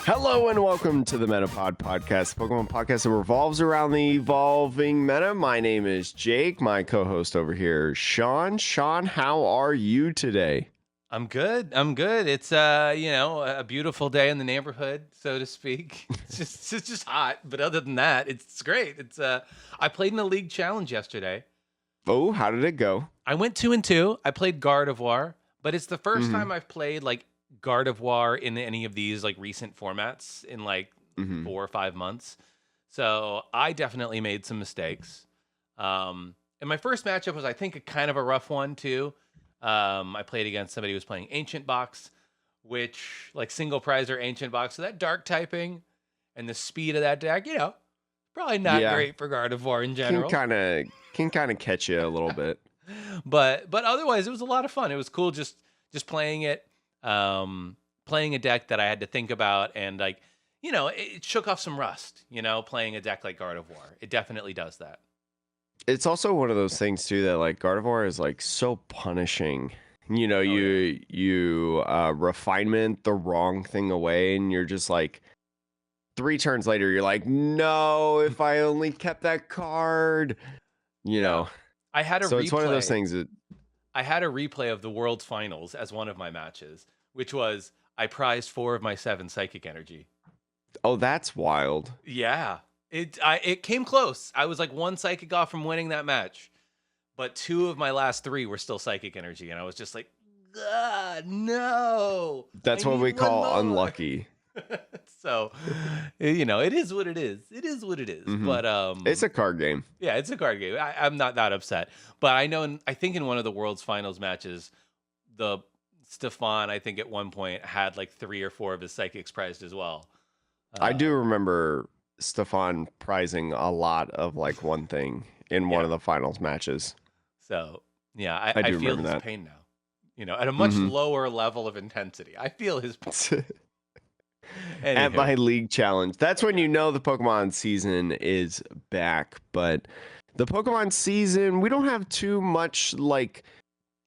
Hello and welcome to the Metapod podcast, Pokemon podcast that revolves around the evolving meta. My name is Jake, my co-host over here, Sean. Sean, how are you today? I'm good. I'm good. It's a beautiful day in the neighborhood, so to speak. It's just hot, but other than that, it's great. I played in the league challenge yesterday. Oh, how did it go? I went 2-2. I played Gardevoir, but it's the first Mm-hmm. time I've played like Gardevoir in any of these like recent formats in like Mm-hmm. 4 or 5 months. So I definitely made some mistakes. And my first matchup was, I think, a kind of a rough one too. I played against somebody who was playing Ancient Box, which like single prize or Ancient Box. So that dark typing and the speed of that deck, probably not Yeah, great for Gardevoir in can general. kind of can kind of catch you a little bit. But otherwise, it was a lot of fun. It was cool just playing it, playing a deck that I had to think about, and like it shook off some rust. Playing a deck like Gardevoir, it definitely does that. It's also one of those things too that like Gardevoir is like so punishing. You know, Oh yeah. you refinement the wrong thing away, and you're just like 3 turns later, you're like, no, if I only kept that card, you Yeah. know. I had a So it's one of those replay. things that, I had a replay of the World's Finals as one of my matches, which was I prized 4 of my 7 psychic energy. oh, that's wild. Yeah. It came close. I was like one psychic off from winning that match, but 2 of my last 3 were still psychic energy, and I was just like, no, I That's what we need one call more. unlucky. So, it is what it is. It is what it is. Hmm. But It's a card game. yeah, it's a card game. I'm not that upset. But I know, I think in one of the World's Finals matches, the Stefan, I think at one point had like 3 or 4 of his psychics prized as well. I do Uh, remember Stefan prizing a lot of like one thing in one yeah. of the finals matches. So yeah, I, I I do feel remember his that. pain now. At a much Hmm. lower level of intensity. I feel his pain. At Anywho, my league challenge. That's when you know the Pokemon season is back. But the Pokemon season, we don't have too much like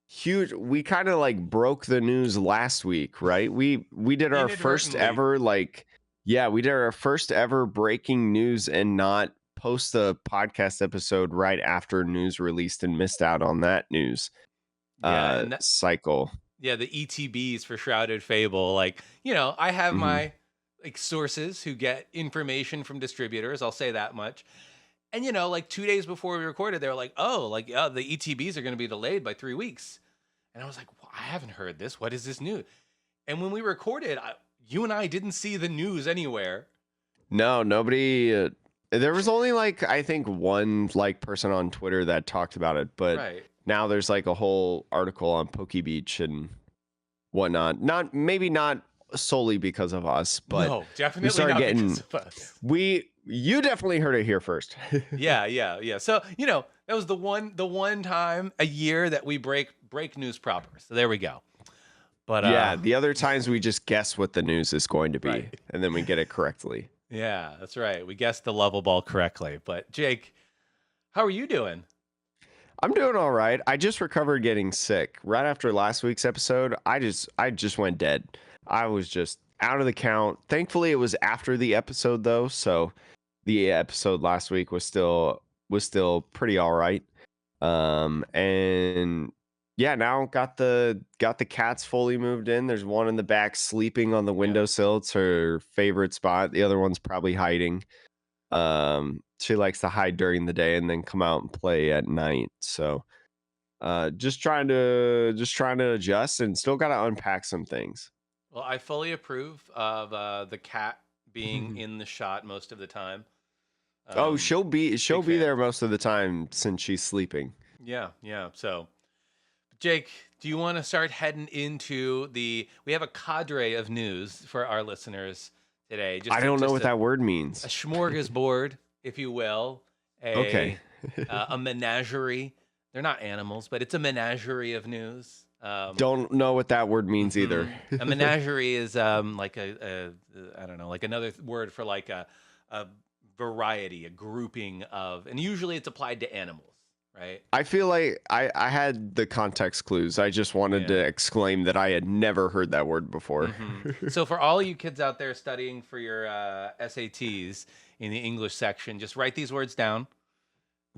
huge. We kind of like broke the news last week, right? We did our first inadvertently. ever like yeah, we did our first ever breaking news and not post the podcast episode right after news released and missed out on that news Yeah, and that, cycle. yeah, the ETBs for Shrouded Fable. Like, I have Hmm. my like sources who get information from distributors. I'll say that much. And like 2 days before we recorded, they were like, "Oh, like yeah, the ETBs are going to be delayed by 3 weeks." And I was like, well, "I haven't heard this. What is this news?" And when we recorded, you and I didn't see the news anywhere. No, nobody. There was only like I think one like person on Twitter that talked about it, but Right. now there's like a whole article on Pokebeach and whatnot. Not solely because of us, but No, we definitely started not because getting of us. you definitely heard it here first. Yeah. So, that was the one time a year that we break news proper. So there we go. But Yeah, the other times we just guess what the news is going to be right. and then we get it correctly. Yeah, that's right. We guessed the level ball correctly. But Jake, how are you doing? I'm doing all right. I just recovered getting sick. Right after last week's episode, I just went dead. I was just out of the count. Thankfully it was after the episode though, so the episode last week was still pretty all right. And yeah, now got the cats fully moved in. There's one in the back sleeping on the Yeah. windowsill. It's her favorite spot. The other one's probably hiding. She likes to hide during the day and then come out and play at night. So just trying to adjust and still got to unpack some things. Well, I fully approve of the cat being in the shot most of the time. Oh, Um, she'll Big be fan. there most of the time since she's sleeping. Yeah. So, Jake, do you want to start heading into we have a cadre of news for our listeners today. I don't know what that word A means. smorgasbord, if you will, Okay. a menagerie. They're not animals, but it's a menagerie of news. Don't know what that word means either. A menagerie is like a I don't know, like another word for like a variety, a grouping of, and usually it's applied to animals, right? I feel like I had the context clues. I just wanted to Yeah. exclaim that I had never heard that word before. So for all you kids out there studying for your SATs in the English section, just write these words down: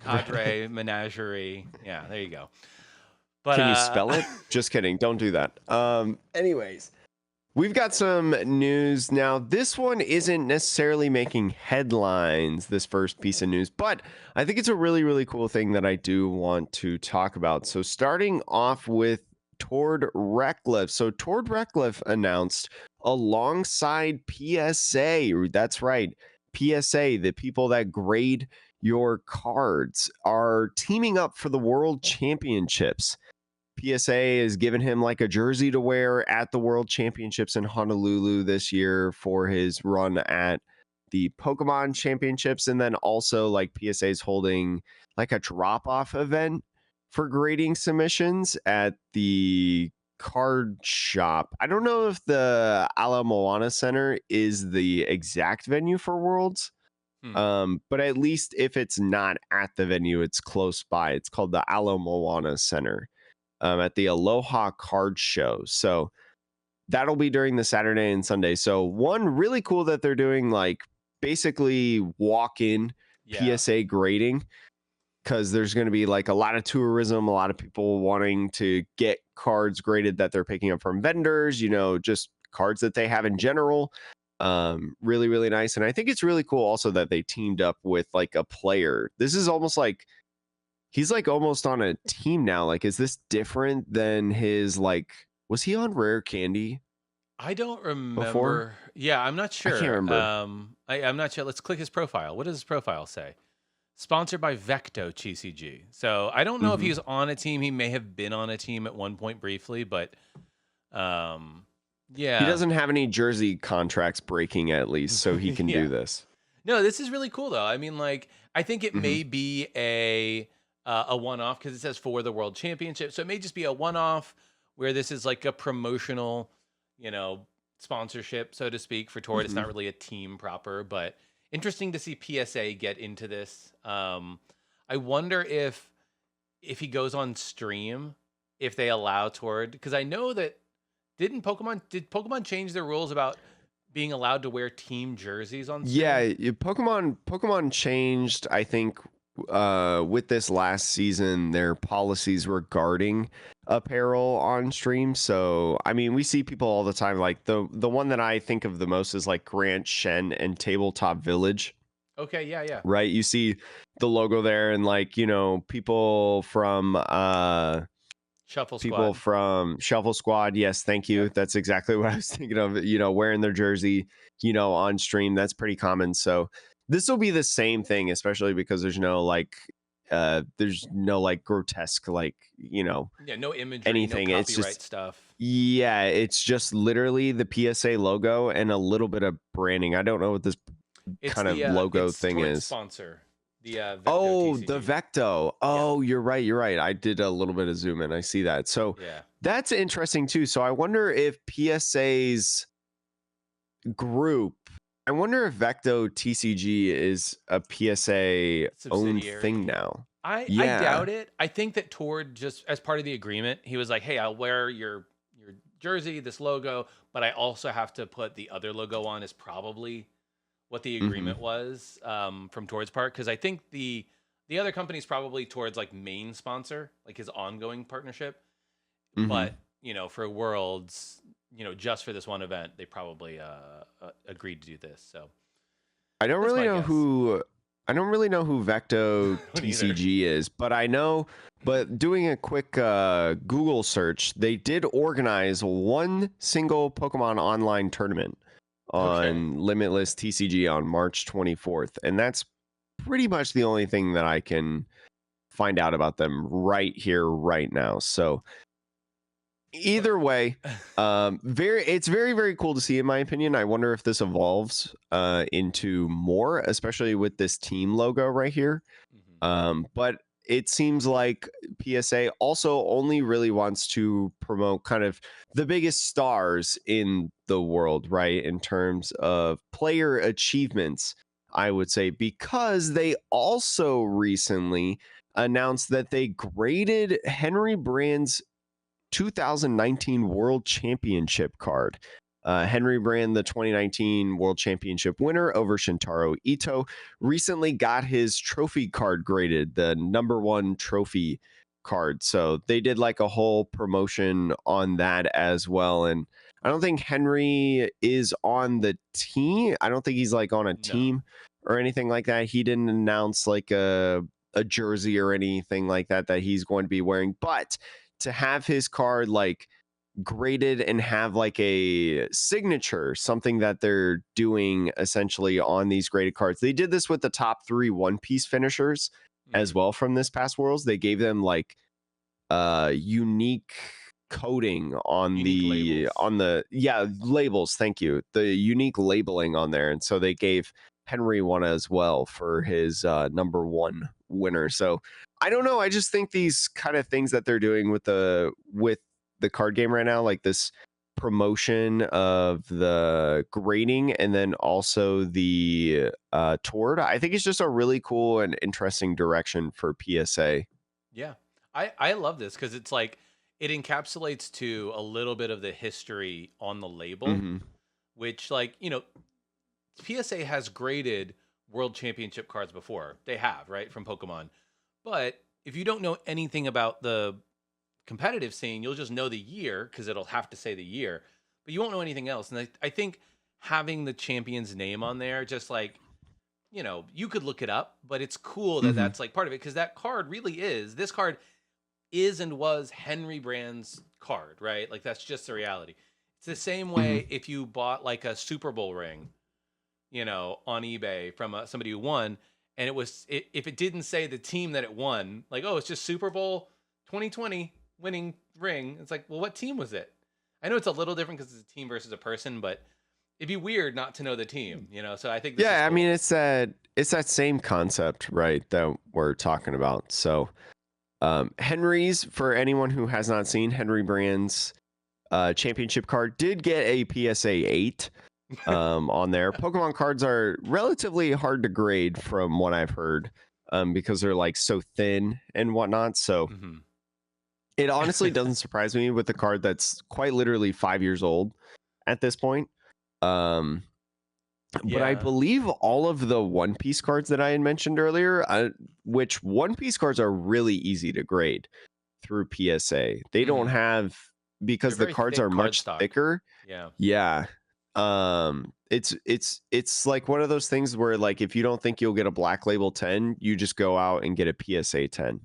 cadre, menagerie. Yeah, there you go. But Can you spell it? Just kidding. Don't do that. Anyways, we've got some news now. This one isn't necessarily making headlines, this first piece of news, but I think it's a really, really cool thing that I do want to talk about. So, starting off with Tord Rekliff. So, Tord Rekliff announced alongside PSA, that's right, PSA, the people that grade your cards, are teaming up for the World Championships. PSA has given him like a jersey to wear at the World Championships in Honolulu this year for his run at the Pokemon Championships. And then also, like, PSA is holding like a drop off event for grading submissions at the card shop. I don't know if the Ala Moana Center is the exact venue for Worlds. hmm, But at least if it's not at the venue, it's close by. It's called the Ala Moana Center at the Aloha Card Show. So that'll be during the Saturday and Sunday. So one really cool that they're doing like basically walk-in yeah. PSA grading, because there's going to be like a lot of tourism, a lot of people wanting to get cards graded that they're picking up from vendors, just cards that they have in general. Really, really nice. And I think it's really cool also that they teamed up with like a player. This is almost like he's like almost on a team now. Like, is this different than his like? Was he on Rare Candy I don't before? remember. Yeah, I'm not I can't sure. remember. I'm not sure. Let's click his profile. What does his profile say? Sponsored by Vecto TCG. So I don't know if Hmm. he's on a team. He may have been on a team at one point briefly, but He yeah. doesn't have any jersey contracts breaking at least, so he can do Yeah. this. No, this is really cool though. I mean, like, I think it Hmm. may be a one-off because it says for the World Championship. So it may just be a one-off where this is like a promotional, you know, sponsorship, so to speak, for Tord. It's Hmm. not really a team proper, but interesting to see PSA get into this. I wonder if he goes on stream, if they allow Tord, because I know that did Pokemon change their rules about being allowed to wear team jerseys on Yeah, stream? Pokemon changed, I think, with this last season, their policies regarding apparel on stream. So, I mean, we see people all the time. Like the one that I think of the most is like Grant Shen and Tabletop Village, Okay, yeah, yeah. right? You see the logo there, and like, Shuffle people Squad. from Shuffle Squad. Yes, thank Yep. you. That's exactly what I was thinking of, wearing their jersey, on stream. That's pretty common. So this will be the same thing, especially because there's no like grotesque, like, Yeah, no imagery, no anything. It's copyright just, stuff. yeah, it's just literally the PSA logo and a little bit of branding. I don't know what this kind of logo It's thing towards is. sponsor, the Vecto Oh, the TCG. Vecto. Yeah, Oh, you're right. You're right. I did a little bit of zoom in. I see that. So yeah. that's interesting too. So I wonder if PSA's group, I wonder if Vecto TCG is a PSA owned Subsidiary. thing now. I Yeah. doubt it. I think that Tord, just as part of the agreement, he was like, "Hey, I'll wear your jersey, this logo, but I also have to put the other logo on." Is probably what the Hmm. agreement was from Tord's part, because I think the other company's probably Tord's like main sponsor, like his ongoing partnership. Hmm. But for Worlds, just for this one event, they probably agreed to do this. So I don't that's really my know guess. who. I don't really know who Vecto Don't either. TCG is, but I know. But doing a quick Google search, they did organize one single Pokemon online tournament Okay. on Limitless TCG on March 24th, and that's pretty much the only thing that I can find out about them right here, right now. So What? either way, it's very, very cool to see, in my opinion. I wonder if this evolves into more, especially with this team logo right here. Mhm. But it seems like PSA also only really wants to promote kind of the biggest stars in the world, right? In terms of player achievements, I would say, because they also recently announced that they graded Henry Brand's 2019 World Championship card. Henry Brand, the 2019 World Championship winner over Shintaro Ito, recently got his trophy card graded, the #1 trophy card. So they did like a whole promotion on that as well. And I don't think Henry is on the team. I don't think he's like on a No. team or anything like that. He didn't announce like a jersey or anything like that he's going to be wearing. But to have his card like graded and have like a signature, something that they're doing essentially on these graded cards. They did this with the top 3 One Piece finishers as well from this past Worlds. They gave them like unique coding on Unique labels. Labels, thank you, the unique labeling on there, and so they gave Henry one as well for his #1 winner. So I don't know, I just think these kind of things that they're doing with the card game right now, like this promotion of the grading and then also the toward, I think it's just a really cool and interesting direction for PSA. Yeah. I love this because it's like it encapsulates to a little bit of the history on the label, which, like, you know, PSA has graded world championship cards before. They have, right, from Pokemon. But if you don't know anything about the competitive scene, you'll just know the year because it'll have to say the year, but you won't know anything else. And I think having the champion's name on there, just like, you know, you could look it up, but it's cool that that's like part of it because that card really is, this card is and was Henry Brand's card, right? Like that's just the reality. It's the same way if you bought like a Super Bowl ring, you know, on eBay from somebody who won, and if it didn't say the team that it won, like, oh, it's just Super Bowl 2020 winning ring. It's like, well, what team was it? I know it's a little different because it's a team versus a person, but it'd be weird not to know the team, you know? So I think this is cool. I mean, it's that same concept, right, that we're talking about. So Henry's, for anyone who has not seen, Henry Brand's championship card did get a PSA 8 on there. Pokemon cards are relatively hard to grade from what I've heard, because they're like so thin and whatnot. So it honestly doesn't surprise me with a card that's quite literally 5 years old at this point. But I believe all of the One Piece cards that I had mentioned earlier, which One Piece cards are really easy to grade through PSA. They don't have, because the cards are much thicker. Yeah. It's like one of those things where, like, if you don't think you'll get a Black Label 10, you just go out and get a PSA 10.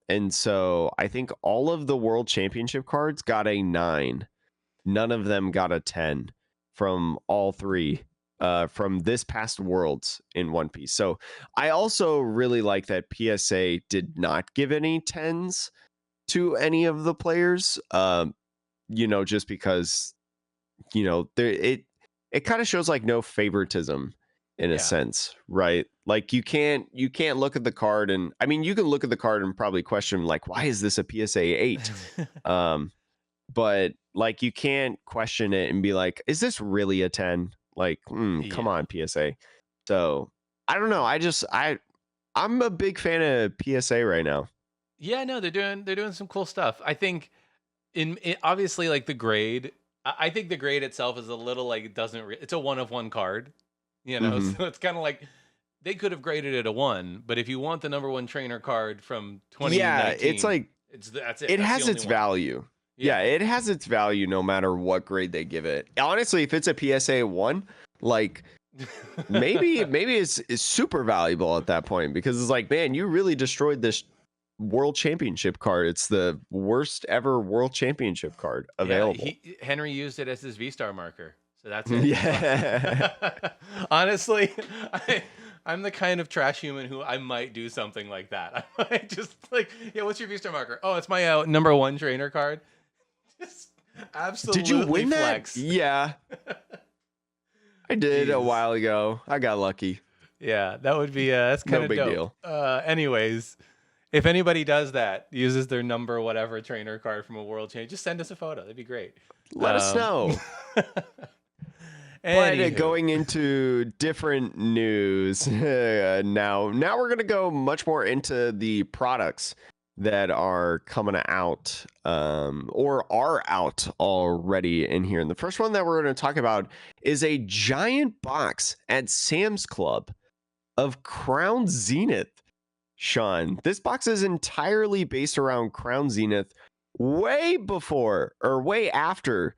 And so I think all of the World Championship cards got a 9. None of them got a 10 from all 3 from this past Worlds in One Piece. So I also really like that PSA did not give any 10s to any of the players, you know, just because, you know, it kind of shows like no favoritism in a sense, right? Like you can't look at the card, and I mean, you can look at the card and probably question like, why is this a PSA 8? But like you can't question it and be like, is this really a 10? Like, come on, PSA. So I don't know. I'm a big fan of PSA right now. Yeah, no, they're doing some cool stuff. I think obviously like the grade, I think the grade itself is a little like, it's a 1 of 1 card, you know? So it's kind of like they could have graded it a 1, but if you want the #1 trainer card from 2019, it's like, that's it. It has its value. Yeah, it has its value no matter what grade they give it. Honestly, if it's a PSA 1, like maybe it's super valuable at that point, because it's like, man, you really destroyed this World Championship card. It's the worst ever World Championship card available. Henry used it as his V-Star marker. So that's it. Yeah. Honestly, I'm the kind of trash human who I might do something like that. I might just like, yeah, what's your V-Star marker? Oh, it's my #1 trainer card. Just absolutely. Did you win flex. that? Yeah. I did a while ago. I got lucky. Yeah, that would be that's kind of no big dope. deal. Anyways, if anybody does that, uses their whatever trainer card from a World Championship, just send us a photo. That'd be great. Let us know. But Anywho. going into different news now we're going to go much more into the products that are coming out or are out already in here. And the first one that we're going to talk about is a giant box at Sam's Club of Crown Zenith. Sean, this box is entirely based around Crown Zenith way before or way after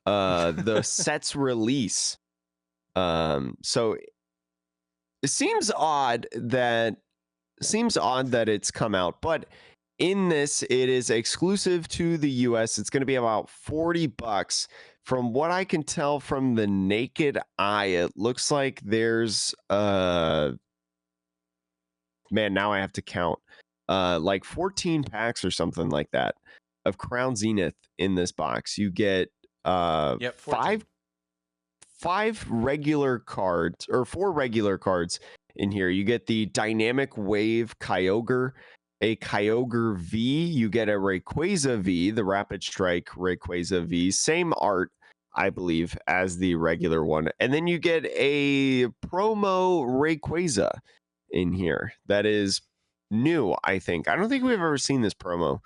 the set's release. So it seems odd that it's come out, but in this, it is exclusive to the US. It's going to be about $40. From what I can tell from the naked eye, it looks like there's man, now I have to count like 14 packs or something like that of Crown Zenith in this box. You get Yep, 14. five regular cards or four regular cards in here. You get the Dynamic Wave Kyogre, a Kyogre V. You get a Rayquaza V, the Rapid Strike Rayquaza V. Same art, I believe, as the regular one. And then you get a promo Rayquaza in here that is new, I think. I don't think we've ever seen this promo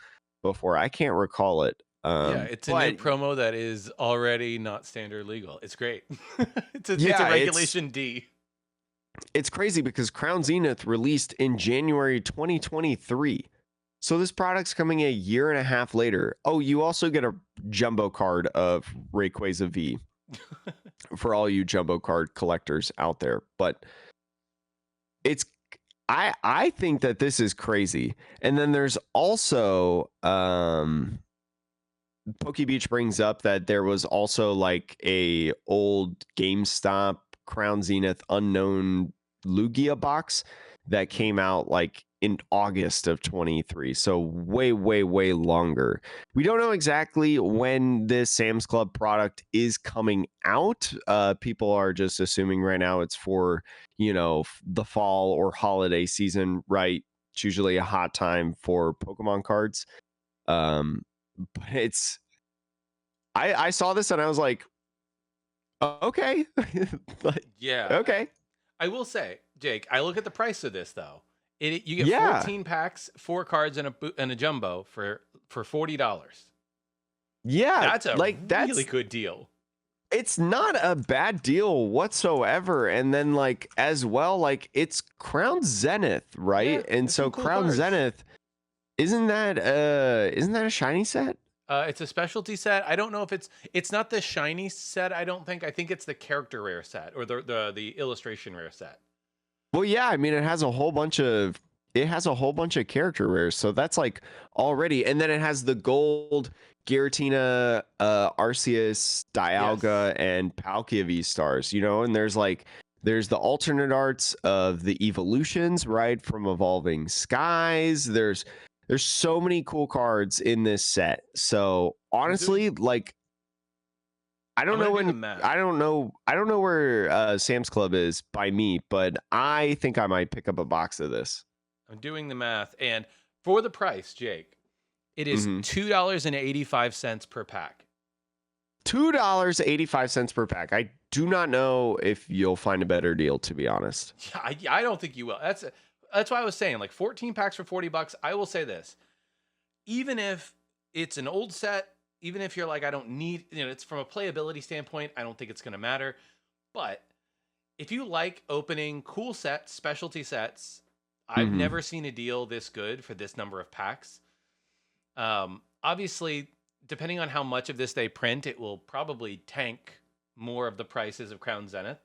before. I can't recall it. Yeah, it's a new promo that is already not standard legal. It's great. It's a regulation D. It's crazy because Crown Zenith released in January 2023. So this product's coming a year and a half later. Oh, you also get a jumbo card of Rayquaza V for all you jumbo card collectors out there. But it's I think that this is crazy. And then there's also PokeBeach brings up that there was also like a old GameStop Crown Zenith unknown Lugia box that came out like in August of 23. So way longer. We don't know exactly when this Sam's Club product is coming out. People are just assuming right now it's for, the fall or holiday season, right? It's usually a hot time for Pokemon cards. But it's I saw this and I was like, okay. Yeah. Okay. I will say, Jake, I look at the price of this though. You get 14 packs, 4 cards, and a jumbo for $40. Yeah, that's a really good deal. It's not a bad deal whatsoever. And then as well, it's Crown Zenith, right? Yeah, and so cool Crown cards. Zenith, isn't that a shiny set? It's a specialty set. I don't know if it's not the shiny set. I think it's the character rare set or the illustration rare set. Well, yeah, I mean it has a whole bunch of character rares, so that's already, and then it has the gold Giratina, Arceus, Dialga, and Palkia V stars, and there's the alternate arts of the evolutions, right, from Evolving Skies. There's so many cool cards in this set. So honestly, I don't know where Sam's Club is by me, but I think I might pick up a box of this. I'm doing the math, and for the price, Jake, it is $2.85 per pack. $2.85 per pack. I do not know if you'll find a better deal, to be honest. Yeah, I don't think you will. That's why I was saying 14 packs for $40. I will say this. Even if it's an old set, even if you're I don't need, it's from a playability standpoint, I don't think it's going to matter. But if you like opening cool sets, specialty sets, I've never seen a deal this good for this number of packs. Obviously, depending on how much of this they print, it will probably tank more of the prices of Crown Zenith.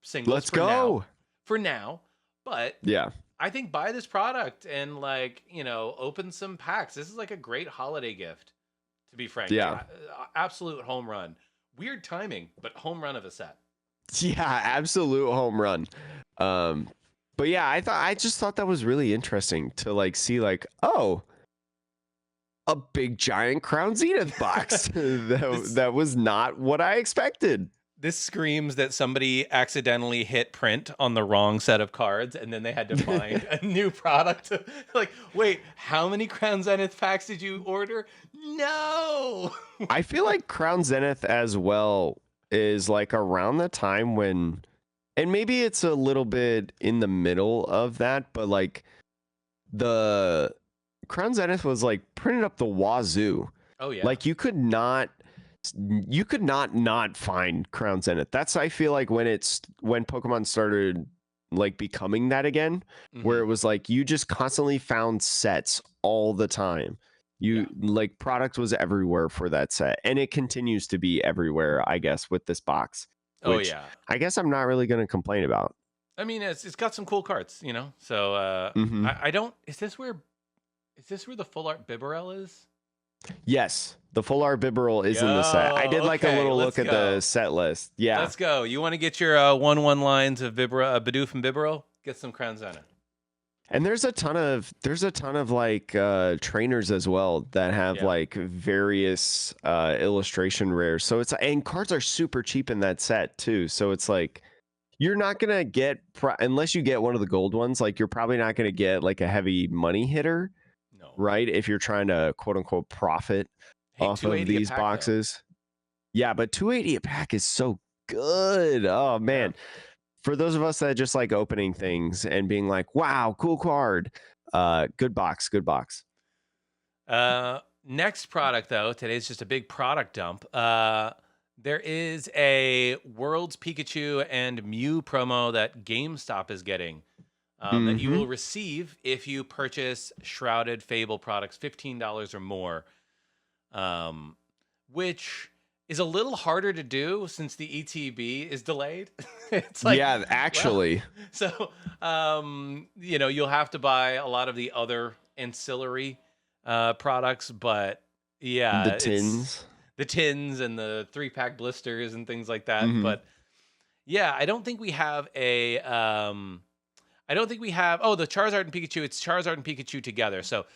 Singles Let's go. For now. But yeah, I think buy this product and open some packs. This is a great holiday gift, to be frank. Yeah. Absolute home run. Weird timing, but home run of a set. Yeah, absolute home run. But yeah, I just thought that was really interesting to see oh, a big giant Crown Zenith box. that was not what I expected. This screams that somebody accidentally hit print on the wrong set of cards, and then they had to find a new product. Wait, how many Crown Zenith packs did you order? No! I feel like Crown Zenith as well is like around the time when, and maybe it's a little bit in the middle of that, but like the Crown Zenith was like printed up the wazoo. Oh yeah. Like you could not find Crown Zenith. That's, I feel like, when Pokemon started like becoming that again, where Hmm. it was like you just constantly found sets all the time. Yeah. You like product was everywhere for that set, and it continues to be everywhere, I guess, with this box, Oh which yeah. I guess I'm not really going to complain about. I mean, it's got some cool cards, you know. So Hmm. I don't. Is this where the full art Bibarel is? Yes, the full art Bibarel is in the set. I Yo, did like a okay, little let's look at the go. set list. Yeah. Let's go. You want to get your 1/1 lines of Bidoof and Bibarel? Get some Crown Zenith. And there's a ton of like trainers as well that have Yeah. like various illustration rares. So it's, and cards are super cheap in that set too. So it's like you're not gonna get unless you get one of the gold ones. Like you're probably not gonna get like a heavy money hitter, No. right? If you're trying to quote unquote profit Hey, off of 280 a these pack though. boxes. Yeah, but 280 a pack is so good. Oh Yeah. man, for those of us that just like opening things and being like, wow, cool card. Good box, good box. Next product though, today's just a big product dump. There is a World's Pikachu and Mew promo that GameStop is getting. That you Mm-hmm. will receive if you purchase Shrouded Fable products, $15 or more, which is a little harder to do since the ETB is delayed. It's like, Yeah, well, actually, so you know, you'll have to buy a lot of the other ancillary products, but the yeah, it's tins. the tins and the 3-pack blisters and things like that. Mm-hmm. But yeah, I don't think we have a I don't think we have. Oh, the Charizard and Pikachu. It's Charizard and Pikachu together. So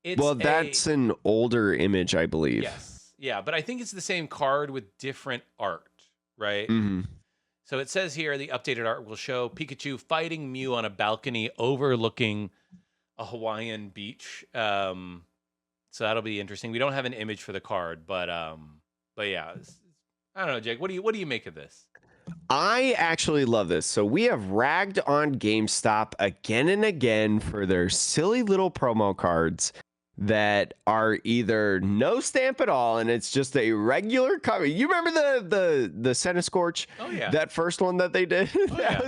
it's Well, a that's an older image, I believe. yes, yeah. But I think it's the same card with different art, right? Mm-hmm. So it says here the updated art will show Pikachu fighting Mew on a balcony overlooking a Hawaiian beach. So that'll be interesting. We don't have an image for the card, but yeah, I don't know, Jake. What do you make of this? I actually love this. So we have ragged on GameStop again and again for their silly little promo cards that are either no stamp at all, and it's just a regular cover. You remember the Centiskorch, Oh yeah, that first one that they did? oh yeah,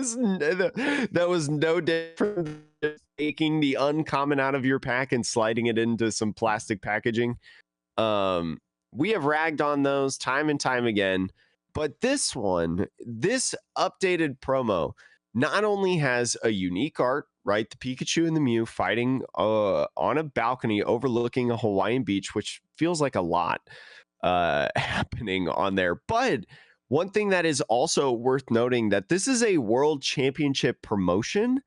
That was no different than just taking the uncommon out of your pack and sliding it into some plastic packaging. Um, we have ragged on those time and time again. But this one, this updated promo, not only has a unique art, right? The Pikachu and the Mew fighting on a balcony overlooking a Hawaiian beach, which feels like a lot happening on there. But one thing that is also worth noting that this is a world championship promotion hmm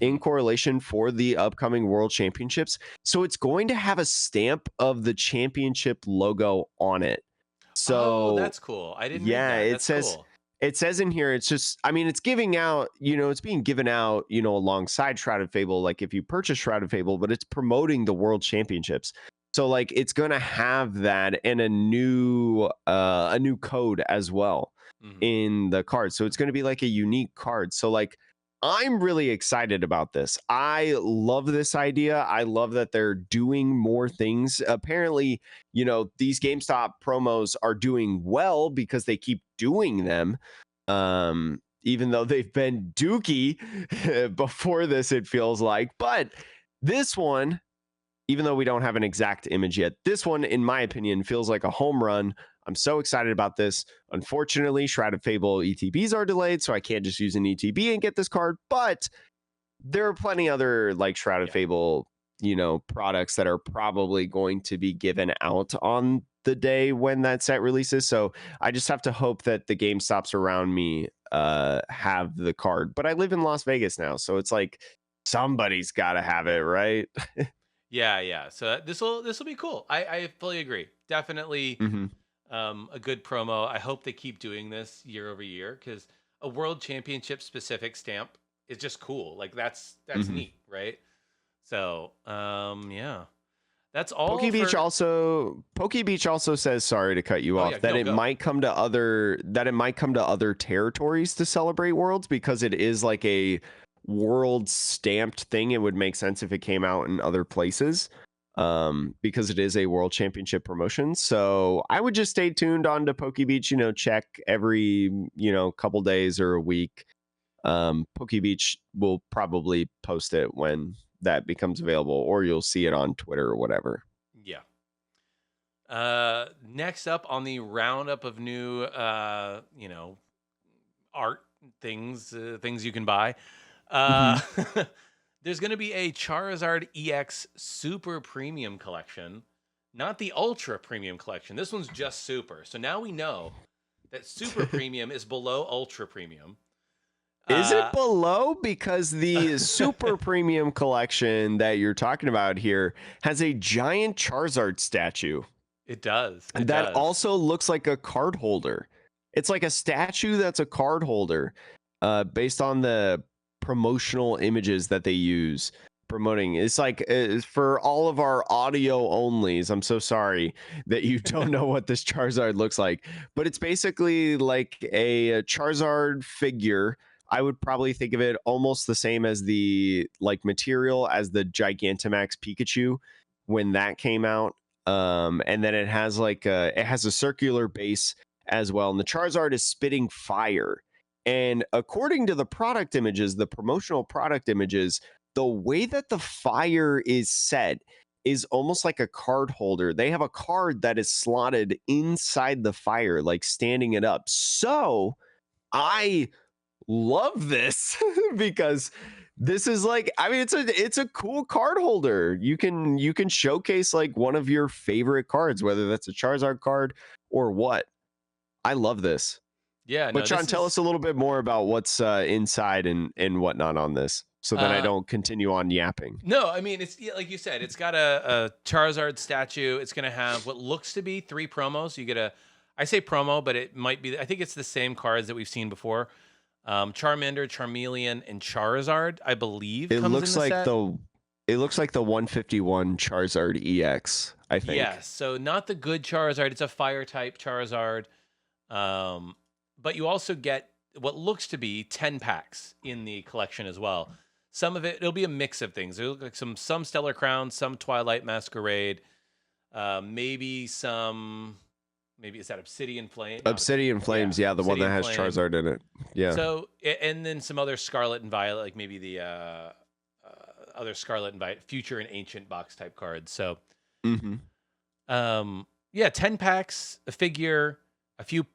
in correlation for the upcoming world championships. So it's going to have a stamp of the championship logo on it. Oh, So that's cool. I didn't read yeah, that. That's cool. it says in here, it's just, I mean, it's giving out, it's being given out, alongside Shrouded Fable, like if you purchase Shrouded Fable, but it's promoting the world championships. So like it's gonna have that and a new code as well Hmm. in the card. So it's gonna be like a unique card. So like I'm really excited about this. I love this idea. I love that they're doing more things. Apparently, these GameStop promos are doing well because they keep doing them. Even though they've been dookie before this, it feels like. But this one, even though we don't have an exact image yet, this one, in my opinion, feels like a home run. I'm so excited about this. Unfortunately, Shrouded Fable ETBs are delayed, so I can't just use an ETB and get this card. But there are plenty other like Shrouded Yeah. Fable, products that are probably going to be given out on the day when that set releases. So I just have to hope that the GameStops around me have the card. But I live in Las Vegas now, so it's like somebody's got to have it, Yeah. right? Yeah, yeah. So this will be cool. I fully agree. Definitely Hmm. a good promo. I hope they keep doing this year over year because a world championship specific stamp is just cool. Like that's Hmm. neat, right? So yeah. That's all for. Poke Beach also says, sorry to cut you Oh off, yeah, that no, it go. might come to other territories to celebrate Worlds, because it is like a world stamped thing. It would make sense if it came out in other places, because it is a world championship promotion. So I would just stay tuned on to Poke Beach, check every, couple days or a week. Poke Beach will probably post it when that becomes available, or you'll see it on Twitter or whatever. Yeah. Next up on the roundup of new, art things you can buy. Mhm. There's going to be a Charizard EX Super Premium Collection, not the Ultra Premium Collection. This one's just Super. So now we know that Super Premium is below Ultra Premium. Is it below? Because the super premium collection that you're talking about here has a giant Charizard statue It does. It that does. also looks like a card holder. It's like a statue that's a card holder, based on the promotional images that they use promoting. It's like, for all of our audio onlys, I'm so sorry that you don't know what this Charizard looks like, but it's basically like a Charizard figure. I would probably think of it almost the same as the like material as the Gigantamax Pikachu when that came out. And then it has a circular base as well, and the Charizard is spitting fire. And according to the product images, the promotional product images, the way that the fire is set is almost like a card holder. They have a card that is slotted inside the fire, like standing it up. So I love this because this is like, I mean, it's a cool card holder. You can showcase like one of your favorite cards, whether that's a Charizard card or what. I love this. Yeah, But no, Sean, this tell us is a little bit more about what's inside and whatnot on this, so then I uh don't continue on yapping. no, I mean it's, yeah, like you said, it's got a Charizard statue. It's gonna have what looks to be 3 promos. You get a, I say promo, but it might be, I think it's the same cards that we've seen before. Charmander, Charmeleon, and Charizard, I believe, It comes in looks the like set. the 151 Charizard EX, I think. Yes, so not the good Charizard. It's a fire type Charizard. But you also get what looks to be 10 packs in the collection as well. Some of it'll be a mix of things. It'll look like some Stellar Crown, some Twilight Masquerade, maybe some, maybe is that Obsidian Flame? Not Obsidian yeah, Flames, yeah, the one that Obsidian has Flame. Charizard in it. Yeah. So and then some other Scarlet and Violet, like maybe the other Scarlet and Violet, Future and Ancient box type cards. So Mm-hmm. yeah, 10 packs, a figure, a few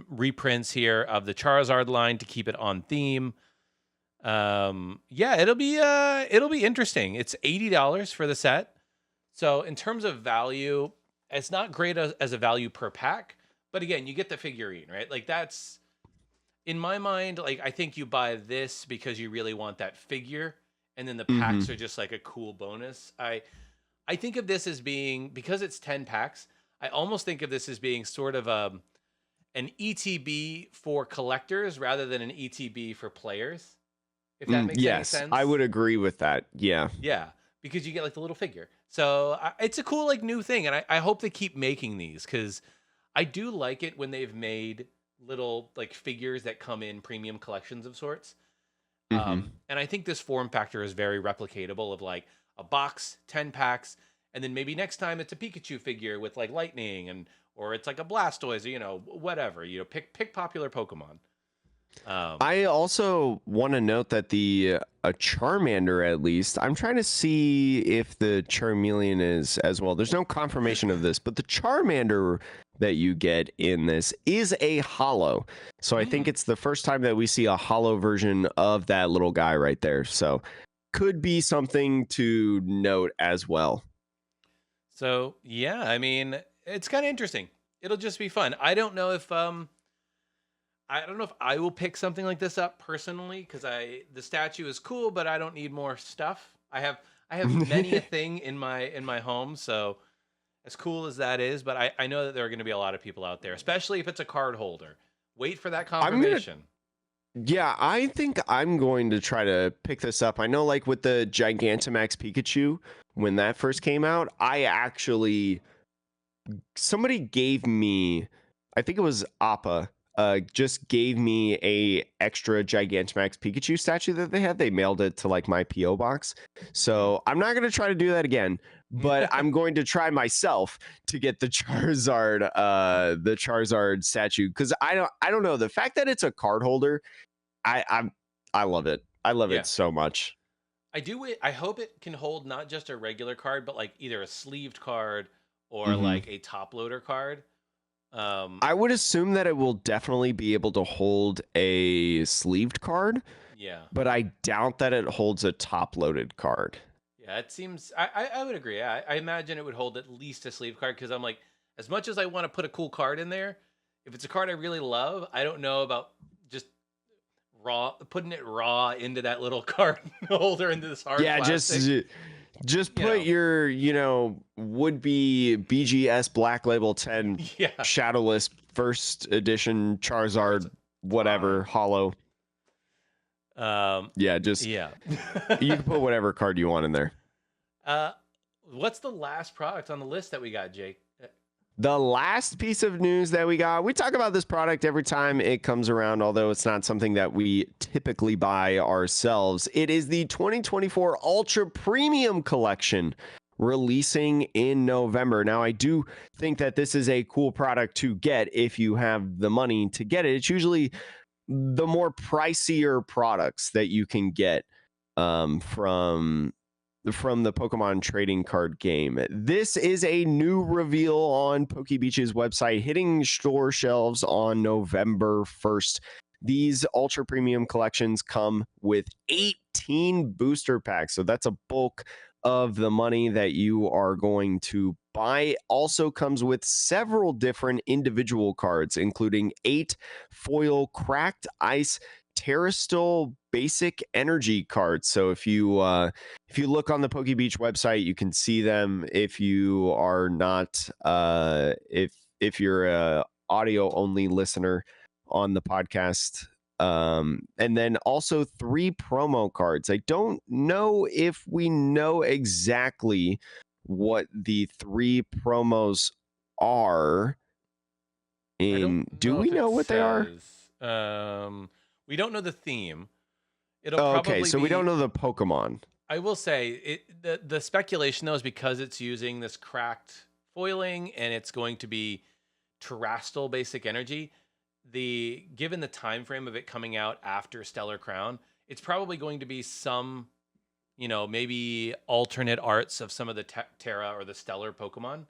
reprints here of the Charizard line to keep it on theme. Yeah, it'll be interesting. It's $80 for the set. So in terms of value, it's not great as a value per pack, but again, you get the figurine, right? Like that's, in my mind, like I think you buy this because you really want that figure, and then the Mm-hmm. packs are just like a cool bonus. I think of this as being, because it's 10 packs, I almost think of this as being sort of an ETB for collectors rather than an ETB for players, if that makes any Yes, I sense. would agree with that. Yeah. Yeah, because you get like the little figure. So it's a cool like new thing, and I hope they keep making these because I do like it when they've made little like figures that come in premium collections of sorts. Mm-hmm. And I think this form factor is very replicatable of like a box, 10 packs, and then maybe next time it's a Pikachu figure with like lightning, and or it's like a Blastoise, or, whatever, pick popular Pokemon. Um, I also want to note that the a Charmander, at least, I'm trying to see if the Charmeleon is as well. There's no confirmation of this, but the Charmander that you get in this is a hollow. So I think mm, it's the first time that we see a hollow version of that little guy right there. So could be something to note as well. so yeah, I mean, it's kind of interesting. It'll just be fun. I don't know if I will pick something like this up personally because the statue is cool, but I don't need more stuff. I have many a thing in my home, so as cool as that is, but I know that there are going to be a lot of people out there, especially if it's a card holder. Wait for that I'm gonna confirmation. Yeah, I think I'm going to try to pick this up. I know, like with the Gigantamax Pikachu, when that first came out, I actually somebody gave me, I think it was Appa, just gave me a extra Gigantamax Pikachu statue that they had. They mailed it to like my PO box. So I'm not gonna try to do that again, but I'm going to try myself to get the Charizard statue, because I don't know, the fact that it's a card holder, I love it. I love Yeah. it so much. I hope it can hold not just a regular card, but like either a sleeved card or hmm like a top loader card. Um, I would assume that it will definitely be able to hold a sleeved card, yeah. but I doubt that it holds a top loaded card. Yeah, it seems. I would agree. I imagine it would hold at least a sleeve card because I'm like, as much as I want to put a cool card in there, if it's a card I really love, I don't know about just putting it raw into that little card holder into this hard Yeah, plastic. just You put know. your, would be BGS Black Label 10 Yeah. Shadowless first edition Charizard whatever hollow. Yeah, just Yeah. you can put whatever card you want in there. What's the last product on the list that we got, Jake? The last piece of news that we talk about this product every time it comes around, although it's not something that we typically buy ourselves. It is the 2024 Ultra Premium Collection releasing in November. Now, I do think that this is a cool product to get if you have the money to get it. It's usually the more pricier products that you can get from the Pokemon trading card game. This is a new reveal on PokeBeach's website, hitting store shelves on November 1st. These ultra premium collections come with 18 booster packs. So that's a bulk of the money that you are going to buy. Also comes with several different individual cards, including 8 foil cracked ice Terrastal basic energy cards. So if you look on the PokeBeach website, you can see them. If you are not, if you're a audio only listener on the podcast, and then also 3 promo cards. I don't know if we know exactly what the 3 promos are. I don't Do know we if it know what they are? says. We don't know the theme. It'll Oh, okay, probably so we don't be. know the Pokemon. I will say the speculation though is because it's using this cracked foiling and it's going to be terrestrial basic energy. Given the time frame of it coming out after Stellar Crown, it's probably going to be some, maybe alternate arts of some of the Terra or the Stellar Pokemon.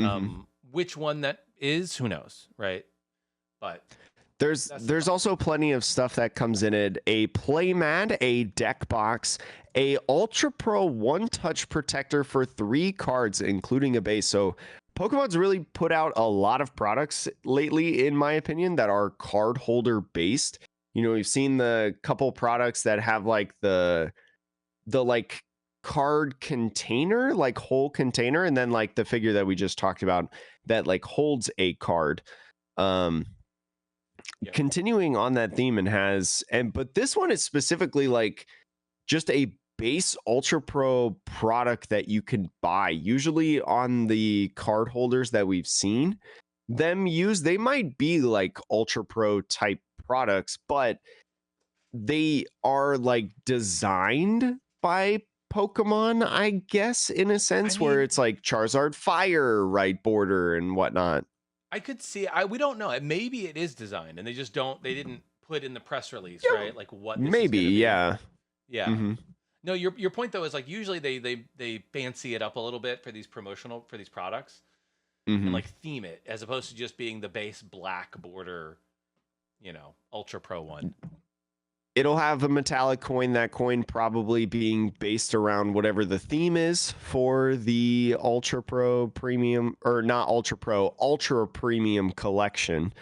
Mm-hmm. Which one that is, who knows, right? But there's also plenty of stuff that comes in it: a playmat, a deck box, a Ultra Pro One Touch protector for 3 cards, including a base. So Pokemon's really put out a lot of products lately, in my opinion, that are card holder based. We've seen the couple products that have like the like card container, like whole container, and then like the figure that we just talked about that like holds a card. Yep. Continuing on that theme, but this one is specifically like just a base Ultra Pro product that you can buy. Usually on the card holders that we've seen them use, they might be like Ultra Pro type products, but they are like designed by Pokemon, I guess, in a sense, I where mean, it's like Charizard Fire, right border and whatnot. I could see. We don't know. Maybe it is designed, and they just don't. They didn't put in the press release, Yeah, right? Like what this is maybe, going to be. yeah. Yeah. Mm-hmm. No, your point though is like usually they fancy it up a little bit for these products and Mm-hmm. like theme it as opposed to just being the base black border, Ultra Pro one. It'll have a metallic coin, that coin probably being based around whatever the theme is for the Ultra Pro Premium, or not Ultra Pro, Ultra Premium collection.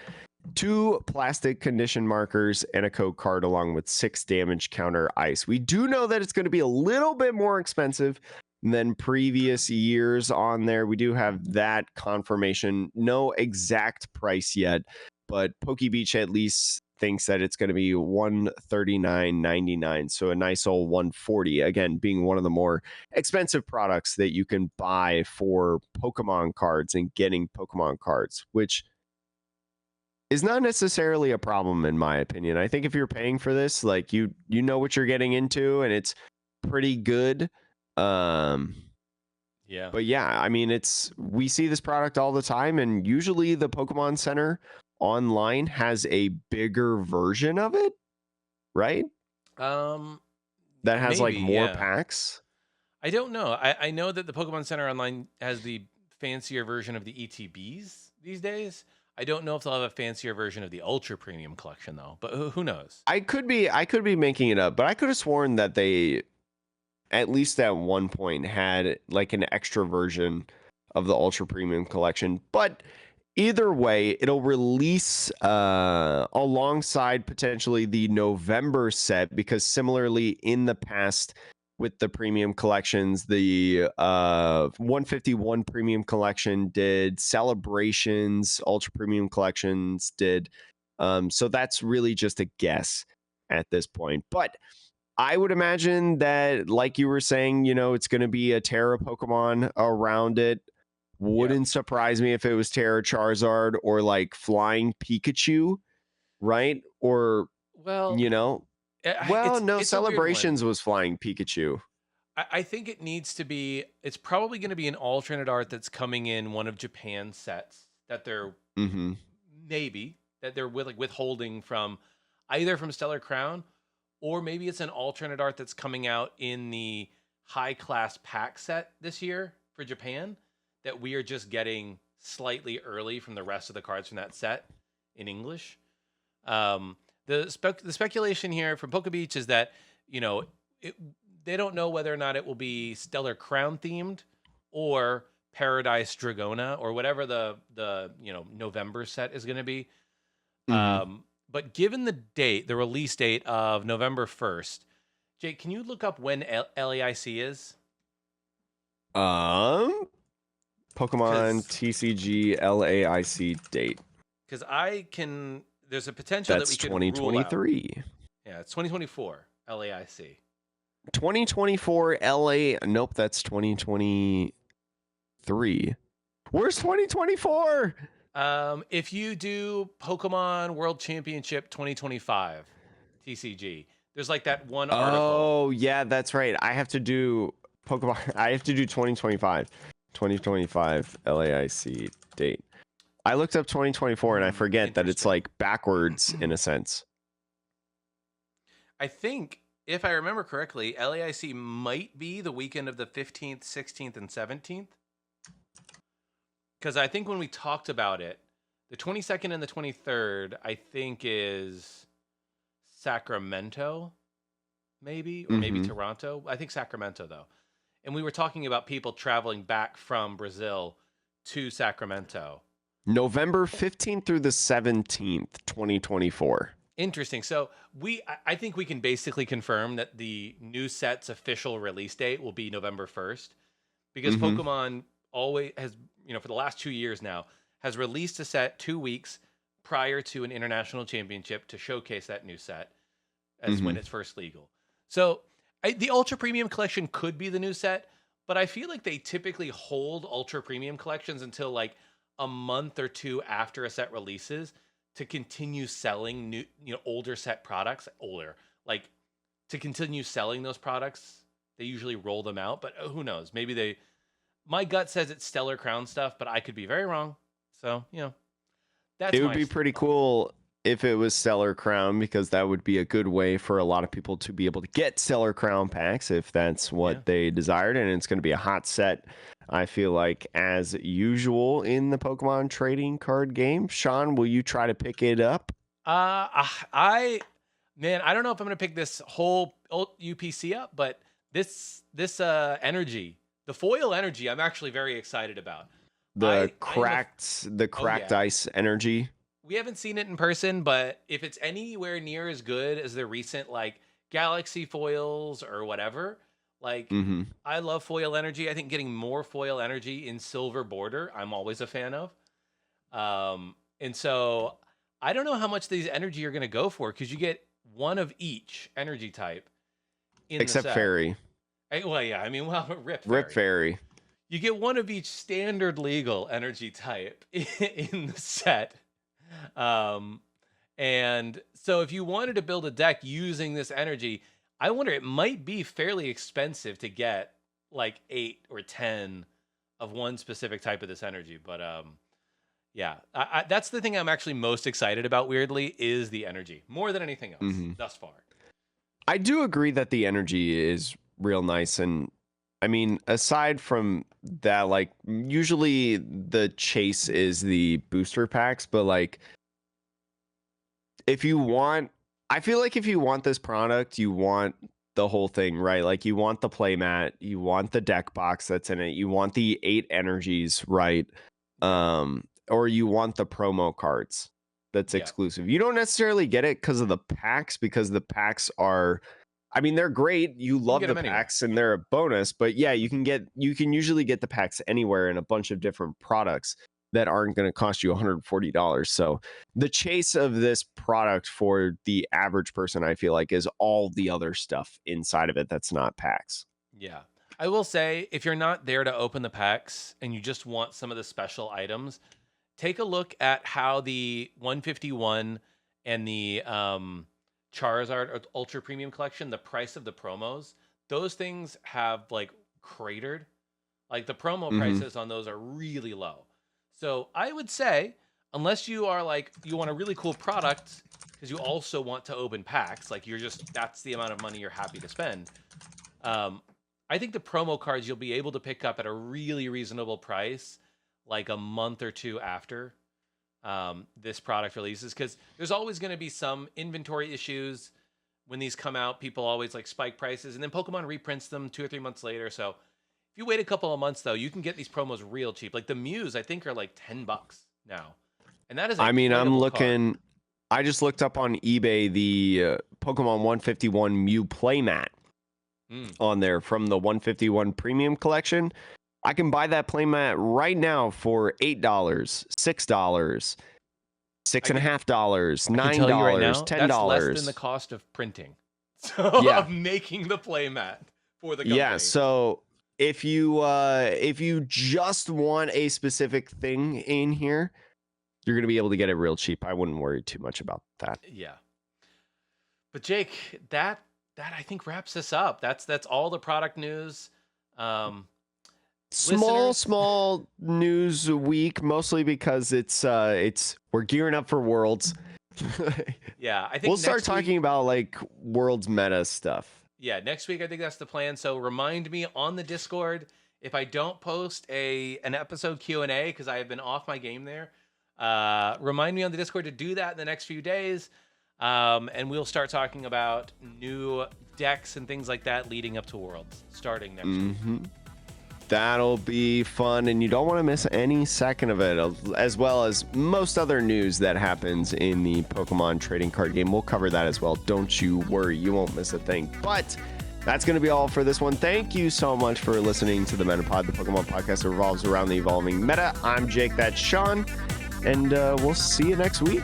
2 plastic condition markers and a code card, along with 6 damage counter ice. We do know that it's going to be a little bit more expensive than previous years on there. We do have that confirmation. No exact price yet, but PokeBeach at least thinks that it's going to be 139.99, so a nice old 140. Again, being one of the more expensive products that you can buy for Pokemon cards and getting Pokemon cards, which is not necessarily a problem in my opinion. I think if you're paying for this, like you know what you're getting into, and it's pretty good. Um, Yeah. but yeah, I mean, we see this product all the time, and usually the Pokemon Center online has a bigger version of it, right? Um, That has like maybe, more yeah. packs. I don't know. I know that the Pokemon Center Online has the fancier version of the ETBs these days. I don't know if they'll have a fancier version of the Ultra Premium Collection though. But who knows? I could be making it up, but I could have sworn that they at least at one point had like an extra version of the Ultra Premium Collection. But either way, it'll release alongside potentially the November set, because similarly in the past with the premium collections, the 151 premium collection did, celebrations ultra premium collections did. So that's really just a guess at this point, but I would imagine that, like you were saying, it's going to be a Terra Pokemon around it. Yeah. Wouldn't surprise me if it was Terra Charizard or like Flying Pikachu, right? Or, Well, well, no, it's a weird one. Celebrations was Flying Pikachu. I think it needs to be. It's probably going to be an alternate art that's coming in one of Japan's sets that they're Mm-hmm. maybe that they're withholding from either from Stellar Crown, or maybe it's an alternate art that's coming out in the high class pack set this year for Japan that we are just getting slightly early from the rest of the cards from that set in English. Um, the speculation here from Poke Beach is that you know it, they don't know whether or not it will be Stellar Crown themed or Paradise Dragona or whatever the November set is going to be. Mm-hmm. But given the date, the release date of November 1st, Jake, can you look up when LAIC is? Pokemon Because TCG LAIC date. I can. There's a potential that we That's could rule out. 2023. Yeah, it's 2024 LAIC. 2024 LA. Nope, that's 2023. Where's 2024? If you do Pokemon World Championship 2025 TCG, there's like that one article. Oh, yeah, that's right. I have to do Pokemon. I have to do 2025. 2025 LAIC date. I looked up 2024 and I forget that it's Interesting. like backwards in a sense. I think, if I remember correctly, LAIC might be the weekend of the 15th, 16th, and 17th. Because I think when we talked about it, the 22nd and the 23rd, I think, is Sacramento, maybe, or maybe Mm-hmm. Toronto. I think Sacramento, though. And we were talking about people traveling back from Brazil to Sacramento. November 15th through the 17th, 2024. Interesting. So I think we can basically confirm that the new set's official release date will be November 1st, because Mm-hmm. Pokemon always has, for the last 2 years now, has released a set 2 weeks prior to an international championship to showcase that new set as Mm-hmm. when it's first legal. So the Ultra Premium Collection could be the new set, but I feel like they typically hold Ultra Premium collections until like a month or two after a set releases to continue selling new, older set products. Like to continue selling those products, they usually roll them out. But who knows? Maybe they. My gut says it's Stellar Crown stuff, but I could be very wrong. So that's It would my be pretty thought. cool if it was Stellar Crown, because that would be a good way for a lot of people to be able to get Stellar Crown packs if that's Yeah. what they desired. And it's going to be a hot set, I feel like, as usual in the Pokemon trading card game. Sean, will you try to pick it up? Man, I don't know if I'm gonna pick this whole UPC up, but this energy, the foil energy, I'm actually very excited about. The I am a Oh cracked yeah. ice energy. We haven't seen it in person, but if it's anywhere near as good as the recent like Galaxy foils or whatever, like Mm-hmm. I love foil energy. I think getting more foil energy in silver border, I'm always a fan of. And so I don't know how much these energy are going to go for because you get one of each energy type in the Except set. Fairy. Well, yeah, I mean, well, Rip Rip Fairy. Fairy. You get one of each standard legal energy type in the set. And so if you wanted to build a deck using this energy, I wonder, it might be fairly expensive to get like 8 or 10 of one specific type of this energy. But yeah, that's the thing I'm actually most excited about, weirdly, is the energy more than anything else thus far. I do agree that the energy is real nice. And I mean, aside from that, like usually the chase is the booster packs, but like if you want, I feel like if you want this product, you want the whole thing, right? Like you want the playmat, you want the deck box that's in it, you want the 8 energies, right? Or you want the promo cards that's exclusive. You don't necessarily get it because of the packs, because the packs are, I mean, they're great. You love the packs and they're a bonus, but yeah, you can usually get the packs anywhere in a bunch of different products that aren't going to cost you $140. So the chase of this product for the average person, I feel like, is all the other stuff inside of it that's not packs. Yeah. I will say, if you're not there to open the packs and you just want some of the special items, take a look at how the 151 and the Charizard Ultra Premium Collection, the price of the promos, those things have like cratered. Like the promo prices on those are really low. So I would say, unless you are like, you want a really cool product because you also want to open packs, like that's the amount of money you're happy to spend. I think the promo cards you'll be able to pick up at a really reasonable price, like a month or two after this product releases, because there's always going to be some inventory issues when these come out. People always like spike prices, and then Pokemon reprints them 2 or 3 months later. So if you wait a couple of months, though, you can get these promos real cheap. Like the Mews, I think, are like $10 now, and that is. I mean, I'm looking. Card. I just looked up on eBay the Pokemon 151 Mew playmat on there from the 151 Premium Collection. I can buy that playmat right now for $8, $6, $6.50, $9, right now, $10. That's less than the cost of printing. So yeah. Of making the playmat for the company. Yeah. So if you just want a specific thing in here, you're gonna be able to get it real cheap. I wouldn't worry too much about that. Yeah. But Jake, that I think wraps us up. That's all the product news. Small news week, mostly because it's we're gearing up for Worlds. Yeah, I think we'll start talking about like Worlds meta stuff. Yeah, next week I think that's the plan. So remind me on the Discord if I don't post an episode Q&A because I have been off my game there. Remind me on the Discord to do that in the next few days, and we'll start talking about new decks and things like that leading up to Worlds starting next week. That'll be fun, and you don't want to miss any second of it, as well as most other news that happens in the Pokemon trading card game. We'll cover that as well. Don't you worry, you won't miss a thing. But that's going to be all for this one. Thank you so much for listening to the Metapod, the Pokemon podcast that revolves around the evolving meta. I'm Jake, that's Sean, and we'll see you next week.